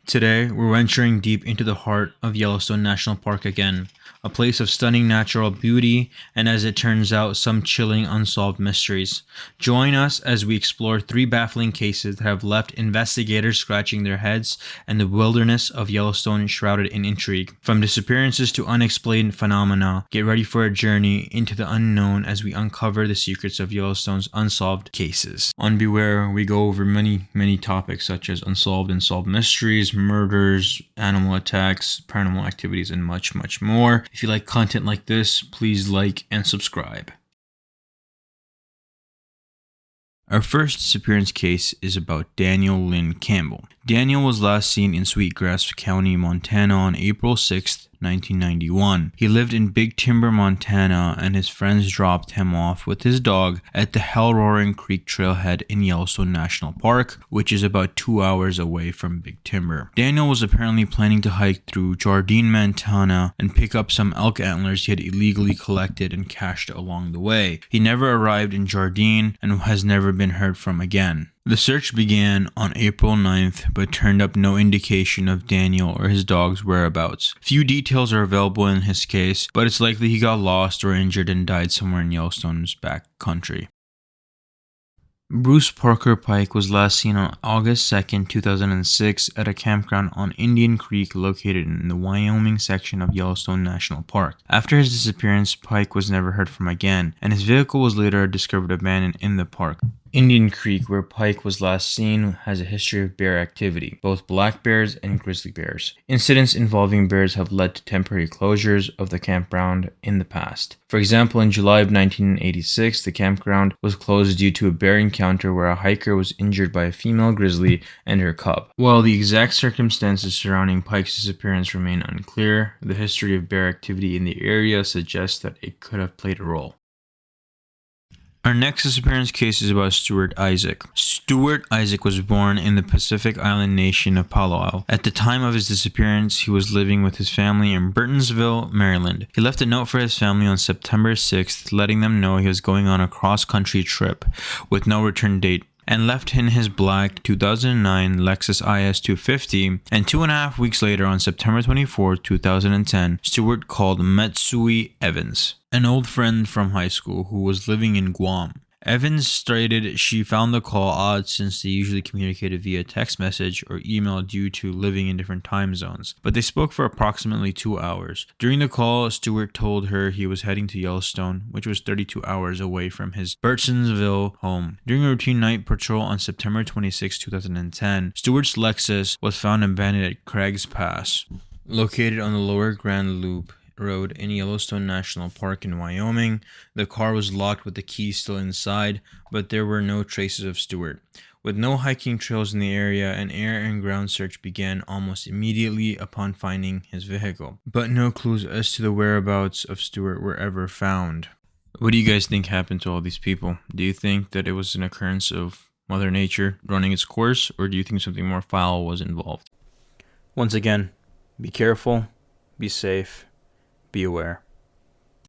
Today, we're venturing deep into the heart of Yellowstone National Park again, a place of stunning natural beauty and, as it turns out, some chilling unsolved mysteries. Join us as we explore three baffling cases that have left investigators scratching their heads and the wilderness of Yellowstone shrouded in intrigue. From disappearances to unexplained phenomena, get ready for a journey into the unknown as we uncover the secrets of Yellowstone's unsolved cases. On Beware, we go over many topics such as unsolved and solved mysteries, murders, animal attacks, paranormal activities, and much more. If you like content like this, please like and subscribe. Our first disappearance case is about Daniel Lynn Campbell. Daniel was last seen in Sweetgrass County, Montana on April 6, 1991. He lived in Big Timber, Montana, and his friends dropped him off with his dog at the Hell-Roaring Creek trailhead in Yellowstone National Park, which is about 2 hours away from Big Timber. Daniel was apparently planning to hike through Jardine, Montana, and pick up some elk antlers he had illegally collected and cached along the way. He never arrived in Jardine and has never been heard from again. The search began on April 9th, but turned up no indication of Daniel or his dog's whereabouts. Few details are available in his case, but it's likely he got lost or injured and died somewhere in Yellowstone's back country. Bruce Parker Pike was last seen on August 2, 2006 at a campground on Indian Creek located in the Wyoming section of Yellowstone National Park. After his disappearance, Pike was never heard from again, and his vehicle was later discovered abandoned in the park. Indian Creek, where Pike was last seen, has a history of bear activity, both black bears and grizzly bears. Incidents involving bears have led to temporary closures of the campground in the past. For example, in July of 1986, the campground was closed due to a bear encounter where a hiker was injured by a female grizzly and her cub. While the exact circumstances surrounding Pike's disappearance remain unclear, the history of bear activity in the area suggests that it could have played a role. Our next disappearance case is about Stuart Isaac. Stuart Isaac was born in the Pacific Island nation of Palau. At the time of his disappearance, he was living with his family in Burtonsville, Maryland. He left a note for his family on September 6th, letting them know he was going on a cross-country trip with no return date, and left in his black 2009 Lexus IS 250, and 2.5 weeks later on September 24, 2010, Stuart called Metsui Evans, an old friend from high school who was living in Guam. Evans stated she found the call odd since they usually communicated via text message or email due to living in different time zones, but they spoke for approximately 2 hours. During the call, Stewart told her he was heading to Yellowstone, which was 32 hours away from his Burtonsville home. During a routine night patrol on September 26, 2010, Stewart's Lexus was found abandoned at Craig's Pass, located on the Lower Grand Loop Road in Yellowstone National Park in Wyoming. The car was locked with the keys still inside, but there were no traces of Stewart. With no hiking trails in the area, an air and ground search began almost immediately upon finding his vehicle, but no clues as to the whereabouts of Stewart were ever found. What do you guys think happened to all these people? Do you think that it was an occurrence of Mother Nature running its course, or do you think something more foul was involved? Once again, be careful, be safe, be aware.